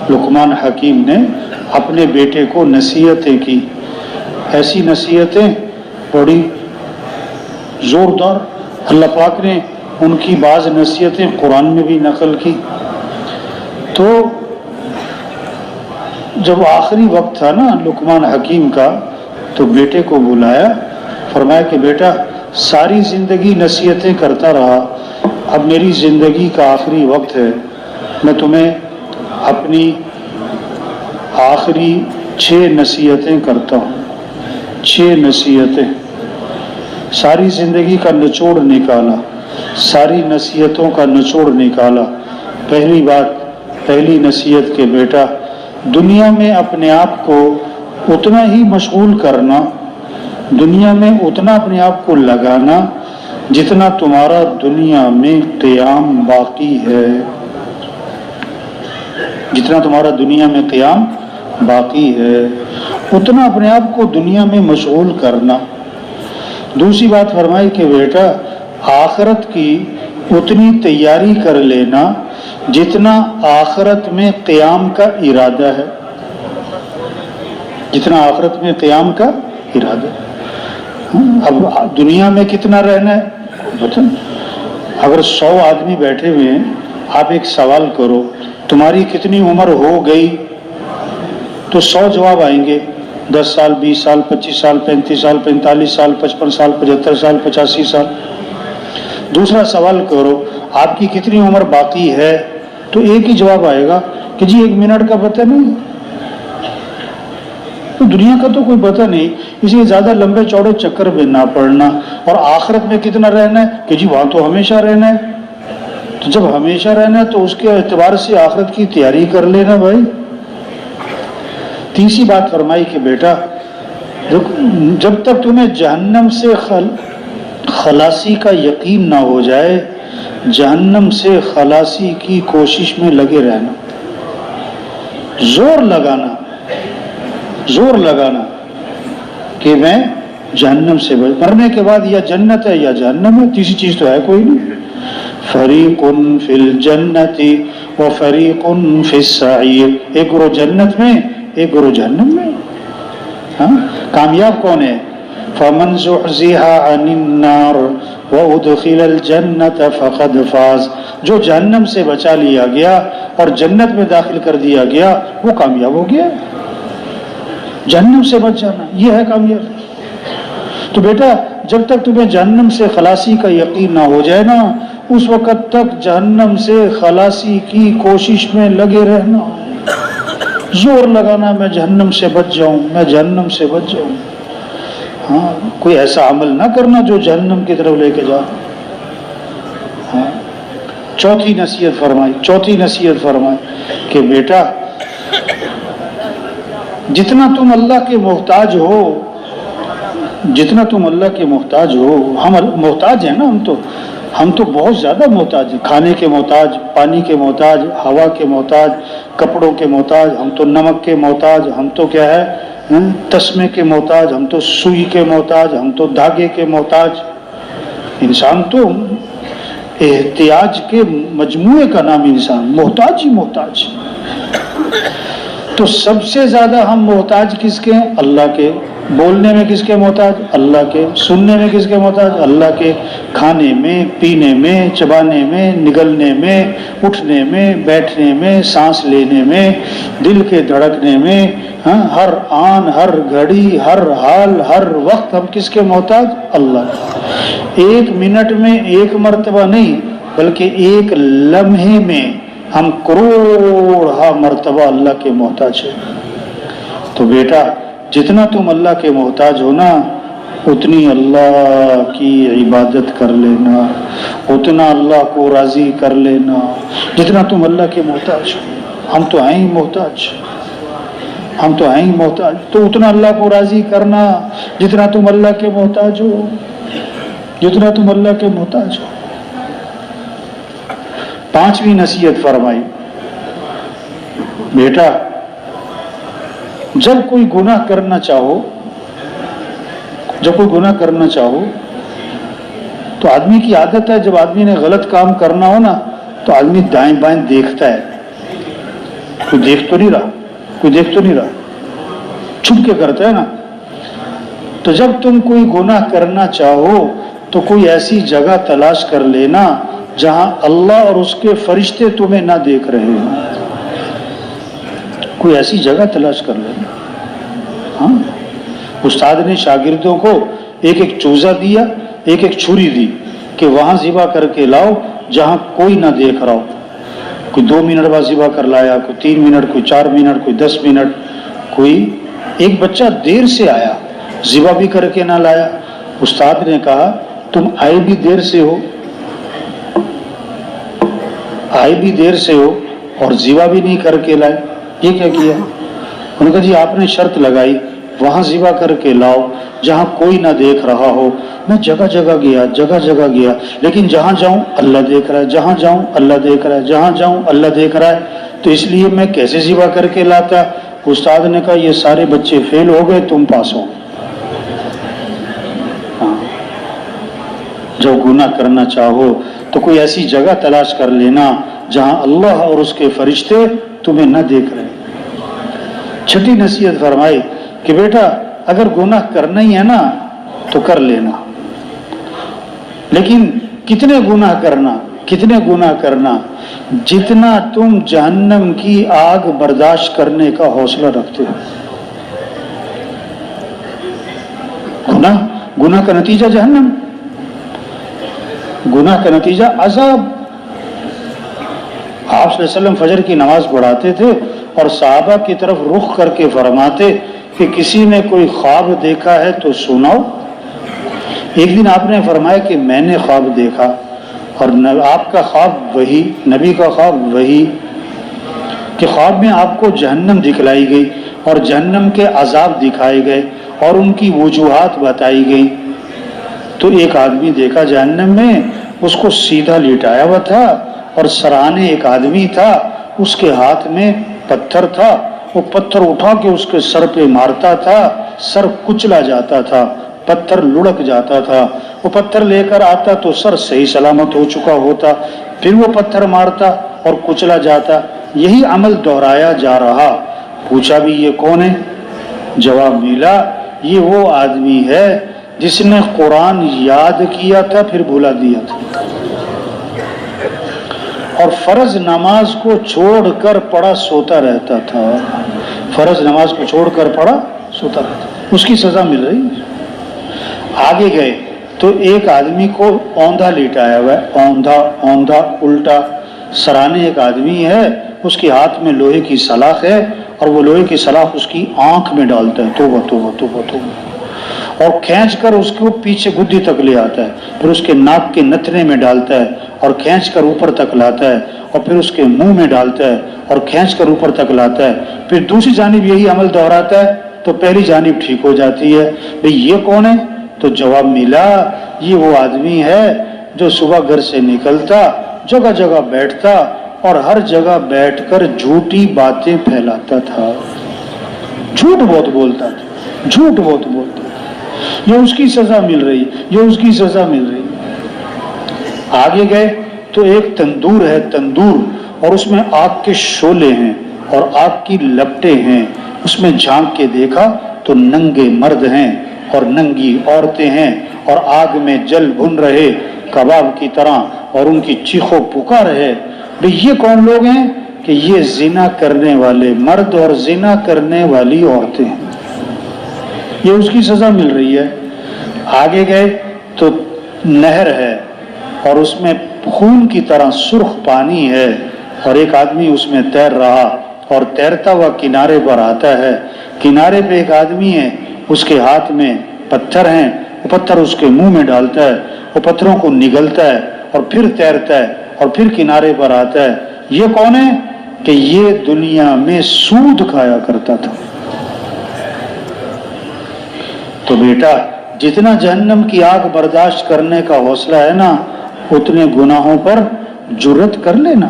لقمان حکیم نے اپنے بیٹے کو نصیحتیں کی، ایسی نصیحتیں بڑی زوردار، اللہ پاک نے ان کی بعض نصیحتیں قرآن میں بھی نقل کی۔ تو جب آخری وقت تھا نا لقمان حکیم کا، تو بیٹے کو بلایا، فرمایا کہ بیٹا ساری زندگی نصیحتیں کرتا رہا، اب میری زندگی کا آخری وقت ہے، میں تمہیں اپنی آخری 6 نصیحتیں کرتا ہوں۔ 6 نصیحتیں، ساری زندگی کا نچوڑ نکالا، ساری نصیحتوں کا نچوڑ نکالا۔ پہلی بات، پہلی نصیحت کہ بیٹا دنیا میں اپنے آپ کو اتنا ہی مشغول کرنا، دنیا میں اتنا اپنے آپ کو لگانا جتنا تمہارا دنیا میں قیام باقی ہے، جتنا تمہارا دنیا میں قیام باقی ہے اتنا اپنے آپ کو دنیا میں مشغول کرنا۔ دوسری بات فرمائی کہ بیٹا آخرت کی اتنی تیاری کر لینا جتنا آخرت میں قیام کا ارادہ ہے، جتنا آخرت میں قیام کا ارادہ ہے۔ اب دنیا میں کتنا رہنا ہے بتائیں؟ اگر 100 آدمی بیٹھے ہوئے ہیں، آپ ایک سوال کرو تمہاری کتنی عمر ہو گئی، تو 100 جواب آئیں گے، 10 سال، 20 سال، 25 سال، 35 سال، 45 سال، 55 سال، 75 سال، 85 سال۔ دوسرا سوال کرو آپ کی کتنی عمر باقی ہے، تو ایک ہی جواب آئے گا کہ جی 1 منٹ کا پتہ نہیں، تو دنیا کا تو کوئی پتہ نہیں، اس لیے زیادہ لمبے چوڑے چکر میں نہ پڑنا۔ اور آخرت میں کتنا رہنا ہے کہ جی وہاں تو ہمیشہ رہنا ہے، تو جب ہمیشہ رہنا ہے تو اس کے اعتبار سے آخرت کی تیاری کر لینا بھائی۔ تیسری بات فرمائی کہ بیٹا جب تک تمہیں جہنم سے خلاصی کا یقین نہ ہو جائے، جہنم سے خلاصی کی کوشش میں لگے رہنا، زور لگانا کہ میں جہنم سے بچ، مرنے کے بعد یا جنت ہے یا جہنم ہے، تیسری چیز تو ہے کوئی نہیں۔ فریق فی الجنت و فریق فی السعیر، ایک گروہ جنت میں ایک گروہ جہنم میں۔ ہاں کامیاب کون ہے؟ فمن زحزح عن النار وادخل الجنت فقد فاز، جو جہنم سے بچا لیا گیا اور جنت میں داخل کر دیا گیا وہ کامیاب ہو گیا۔ جہنم سے بچ جانا یہ ہے کامیابی۔ تو بیٹا جب تک تمہیں جہنم سے خلاصی کا یقین نہ ہو جائے نا، اس وقت تک جہنم سے خلاصی کی کوشش میں لگے رہنا، زور لگانا میں جہنم سے بچ جاؤں، میں جہنم سے بچ جاؤں۔ ہاں کوئی ایسا عمل نہ کرنا جو جہنم کی طرف لے کے جا۔ ہاں چوتھی نصیحت فرمائی کہ بیٹا جتنا تم اللہ کے محتاج ہو، جتنا تم اللہ کے محتاج ہو، ہم محتاج ہیں نا، ہم تو بہت زیادہ محتاج ہیں، کھانے کے محتاج، پانی کے محتاج، ہوا کے محتاج، کپڑوں کے محتاج، ہم تو نمک کے محتاج، ہم تو کیا ہے تسمے کے محتاج، ہم تو سوئی کے محتاج، ہم تو دھاگے کے محتاج۔ انسان تو احتیاج کے مجموعے کا نام انسان، محتاج ہی محتاج۔ تو سب سے زیادہ ہم محتاج کس کے ہیں؟ اللہ کے۔ بولنے میں کس کے محتاج؟ اللہ کے۔ سننے میں کس کے محتاج؟ اللہ کے۔ کھانے میں، پینے میں، چبانے میں، نگلنے میں، اٹھنے میں، بیٹھنے میں، سانس لینے میں، دل کے دھڑکنے میں، ہر آن، ہر گھڑی، ہر حال، ہر وقت ہم کس کے محتاج؟ اللہ۔ 1 منٹ میں 1 مرتبہ نہیں بلکہ 1 لمحے میں ہم کروڑ مرتبہ اللہ کے محتاج ہیں۔ تو بیٹا جتنا تم اللہ کے محتاج ہو نا، اتنی اللہ کی عبادت کر لینا، اتنا اللہ کو راضی کر لینا جتنا تم اللہ کے محتاج ہو۔ ہم تو ہیں ہی محتاج، ہم تو ہیں ہی محتاج، تو اتنا اللہ کو راضی کرنا جتنا تم اللہ کے محتاج ہو، جتنا تم اللہ کے محتاج ہو۔ 5ویں نصیحت فرمائی بیٹا جب کوئی گناہ کرنا چاہو تو آدمی کی عادت ہے، جب آدمی نے غلط کام کرنا ہو نا تو آدمی دائیں بائیں دیکھتا ہے، کوئی دیکھ تو نہیں رہا، کوئی دیکھ تو نہیں رہا، چھپ کے کرتا ہے نا. تو جب تم کوئی گناہ کرنا چاہو تو کوئی ایسی جگہ تلاش کر لینا جہاں اللہ اور اس کے فرشتے تمہیں نہ دیکھ رہے ہوں. کوئی ایسی جگہ تلاش کر لینا. ہاں، استاد نے شاگردوں کو ایک ایک چوزا دیا، ایک ایک چھری دی کہ وہاں ذبح کر کے لاؤ جہاں کوئی نہ دیکھ رہا ہو. کوئی 2 منٹ بعد ذبح کر لایا، کوئی 3 منٹ، کوئی 4 منٹ، کوئی 10 منٹ. کوئی ایک بچہ دیر سے آیا، ذبح بھی کر کے نہ لایا. استاد نے کہا تم آئے بھی دیر سے ہو، آئے بھی دیر سے ہو اور ذبح بھی نہیں کر کے لائے، یہ کیا کیا؟ انہوں نے کہا جی آپ نے شرط لگائی وہاں ذبح کر کے لاؤ جہاں کوئی نہ دیکھ رہا ہو. میں جگہ جگہ گیا، جگہ جگہ گیا، لیکن جہاں جاؤں اللہ دیکھ رہا ہے، جہاں جاؤں اللہ دیکھ رہا ہے، جہاں جاؤں اللہ دیکھ رہا ہے. تو اس لیے میں کیسے ذبح کر کے لاتا؟ استاد نے کہا یہ سارے بچے فیل ہو گئے، تم پاس ہو. جب گناہ کرنا چاہو تو کوئی ایسی جگہ تلاش کر لینا جہاں اللہ اور اس کے فرشتے تمہیں نہ دیکھ رہے. چھٹی نصیحت فرمائی کہ بیٹا اگر گناہ کرنا ہی ہے نا تو کر لینا، لیکن کتنے گناہ کرنا، کتنے گناہ کرنا؟ جتنا تم جہنم کی آگ برداشت کرنے کا حوصلہ رکھتے ہو. گناہ کا نتیجہ جہنم، گناہ کا نتیجہ عذاب. آپ صلی اللہ علیہ وسلم فجر کی نماز پڑھاتے تھے اور صحابہ کی طرف رخ کر کے فرماتے کہ کسی نے کوئی خواب دیکھا ہے تو سناؤ. ایک دن آپ نے فرمایا کہ میں نے خواب دیکھا، اور آپ کا خواب وہی، نبی کا خواب وہی، کہ خواب میں آپ کو جہنم دکھلائی گئی اور جہنم کے عذاب دکھائے گئے اور ان کی وجوہات بتائی گئی. تو ایک آدمی دیکھا جہنم میں، اس کو سیدھا لٹایا ہوا تھا اور سرانے ایک آدمی تھا، اس کے ہاتھ میں پتھر تھا، وہ پتھر اٹھا کے اس کے سر پہ مارتا تھا، سر کچلا جاتا تھا، پتھر لڑک جاتا تھا. وہ پتھر لے کر آتا تو سر صحیح سلامت ہو چکا ہوتا، پھر وہ پتھر مارتا اور کچلا جاتا. یہی عمل دہرایا جا رہا. پوچھا بھی یہ کون ہے؟ جواب ملا یہ وہ آدمی ہے جس نے قرآن یاد کیا تھا پھر بھلا دیا تھا، اور فرض نماز کو چھوڑ کر پڑھا سوتا رہتا تھا. فرض نماز کو چھوڑ کر پڑھا سوتا رہتا، اس کی سزا مل رہی. آگے گئے تو ایک آدمی کو اوندھا لیٹایا ہوا ہے، اوندھا الٹا. سرانے ایک آدمی ہے، اس کے ہاتھ میں لوہے کی سلاخ ہے اور وہ لوہے کی سلاخ اس کی آنکھ میں ڈالتا ہے، توبہ توبہ توبہ توبہ، اور کھینچ کر اس کو پیچھے گدی تک لے آتا ہے، پھر اس کے ناک کے نتنے میں ڈالتا ہے اور کھینچ کر اوپر تک لاتا ہے، اور پھر اس کے منہ میں ڈالتا ہے اور کھینچ کر اوپر تک لاتا ہے. پھر دوسری جانب یہی عمل دہراتا ہے تو پہلی جانب ٹھیک ہو جاتی ہے. بھئی یہ کون ہے؟ تو جواب ملا یہ وہ آدمی ہے جو صبح گھر سے نکلتا، جگہ جگہ بیٹھتا اور ہر جگہ بیٹھ کر جھوٹی باتیں پھیلاتا تھا. جھوٹ بہت بولتا تھا، جھوٹ بہت بولتا. یہ اس کی سزا مل رہی، یہ اس کی سزا مل رہی. آگے گئے تو ایک تندور ہے، تندور، اور اس میں آگ کے شعلے ہیں اور آگ کی لپٹیں ہیں. اس میں جھانک کے دیکھا تو ننگے مرد ہیں اور ننگی عورتیں ہیں اور آگ میں جل بھن رہے کباب کی طرح، اور ان کی چیخو پکار ہے. بھئی یہ کون لوگ ہیں؟ کہ یہ زنا کرنے والے مرد اور زنا کرنے والی عورتیں ہیں. یہ اس کی سزا مل رہی ہے. آگے گئے تو نہر ہے اور اس میں خون کی طرح سرخ پانی ہے اور ایک آدمی اس میں تیر رہا اور تیرتا ہوا کنارے پر آتا ہے. کنارے پہ ایک آدمی ہے، اس کے ہاتھ میں پتھر ہیں، وہ پتھر اس کے منہ میں ڈالتا ہے، وہ پتھروں کو نگلتا ہے اور پھر تیرتا ہے اور پھر کنارے پر آتا ہے. یہ کون ہے؟ کہ یہ دنیا میں سود کھایا کرتا تھا. تو بیٹا جتنا جہنم کی آگ برداشت کرنے کا حوصلہ ہے نا، اتنے گناہوں پر جرت کر لینا.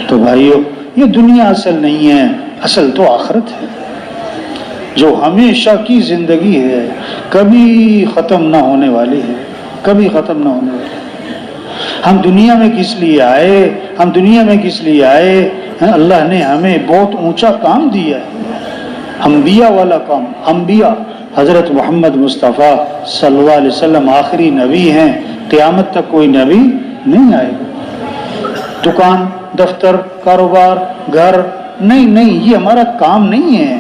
تو بھائیو یہ دنیا اصل نہیں ہے، اصل تو آخرت ہے جو ہمیشہ کی زندگی ہے، کبھی ختم نہ ہونے والی ہے، کبھی ختم نہ ہونے والی. ہم دنیا میں کس لیے آئے؟ ہم دنیا میں کس لیے آئے؟ اللہ نے ہمیں بہت اونچا کام دیا ہے، انبیاء والا کام۔ انبیاء حضرت محمد مصطفیٰ صلی اللہ علیہ وسلم آخری نبی ہیں، قیامت تک کوئی نبی نہیں آئے گا۔ دکان، دفتر، کاروبار، گھر، نہیں، یہ ہمارا کام نہیں ہے۔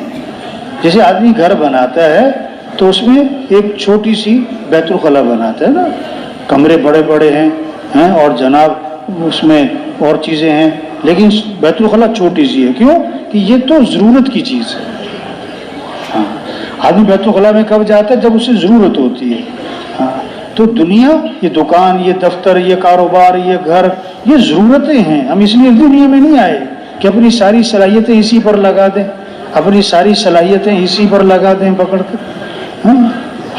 جیسے آدمی گھر بناتا ہے تو اس میں ایک چھوٹی سی بیت الخلا بناتا ہے نا، کمرے بڑے بڑے ہیں اور جناب اس میں اور چیزیں ہیں، لیکن بیت الخلا چھوٹی سی ہے۔ کیوں؟ کہ یہ تو ضرورت کی چیز ہے۔ ہاں، آدمی بیت الخلا میں کب جاتا ہے؟ جب اسے ضرورت ہوتی ہے۔ ہاں، تو دنیا، یہ دکان، یہ دفتر، یہ کاروبار، یہ گھر، یہ ضرورتیں ہیں۔ ہم اس لیے دنیا میں نہیں آئے کہ اپنی ساری صلاحیتیں اسی پر لگا دیں، اپنی ساری صلاحیتیں اسی پر لگا دیں پکڑ کر۔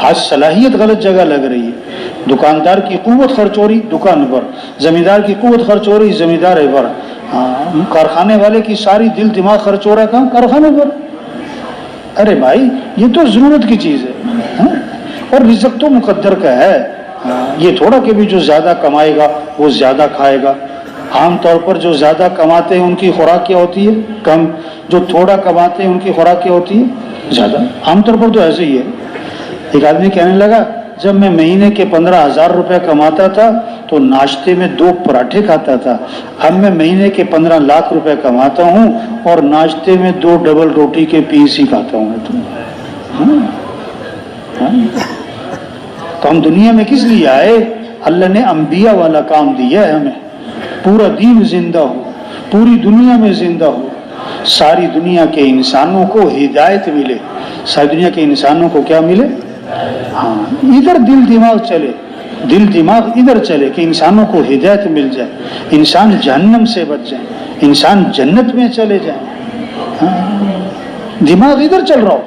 آج صلاحیت غلط جگہ لگ رہی ہے۔ دکاندار کی قوت خرچ ہو رہی دکان پر، زمیندار کی قوت خرچ ہو رہی زمیندار پر، کارخانے والے کی ساری دل دماغ خرچ ہو رہا ہے کہاں؟ کارخانے پر۔ ارے بھائی، یہ تو ضرورت کی چیز ہے، اور رزق تو مقدر کا ہے۔ یہ تھوڑا کہ بھی جو زیادہ کمائے گا وہ زیادہ کھائے گا۔ عام طور پر جو زیادہ کماتے ہیں ان کی خوراک کیا ہوتی ہے؟ کم۔ جو تھوڑا کماتے ہیں ان کی خوراک کیا ہوتی ہے؟ زیادہ۔ عام طور پر تو ایسے ہی ہے۔ ایک آدمی کہنے لگا، جب میں مہینے کے 15,000 روپے کماتا تھا تو ناشتے میں 2 پراٹھے کھاتا تھا، اب میں مہینے کے 15 لاکھ روپے کماتا ہوں اور ناشتے میں 2 ڈبل روٹی کے پیس ہی کھاتا ہوں۔ تو ہم دنیا میں کس لیے آئے؟ اللہ نے انبیاء والا کام دیا ہے ہمیں، پورا دین زندہ ہو، پوری دنیا میں زندہ ہو، ساری دنیا کے انسانوں کو ہدایت ملے۔ ساری دنیا کے انسانوں کو کیا ملے؟ ہاں، ادھر دل دماغ چلے، دل دماغ ادھر چلے کہ انسانوں کو ہدایت مل جائے، انسان جہنم سے بچ جائیں، انسان جنت میں چلے جائیں۔ دماغ ادھر چل رہا ہو۔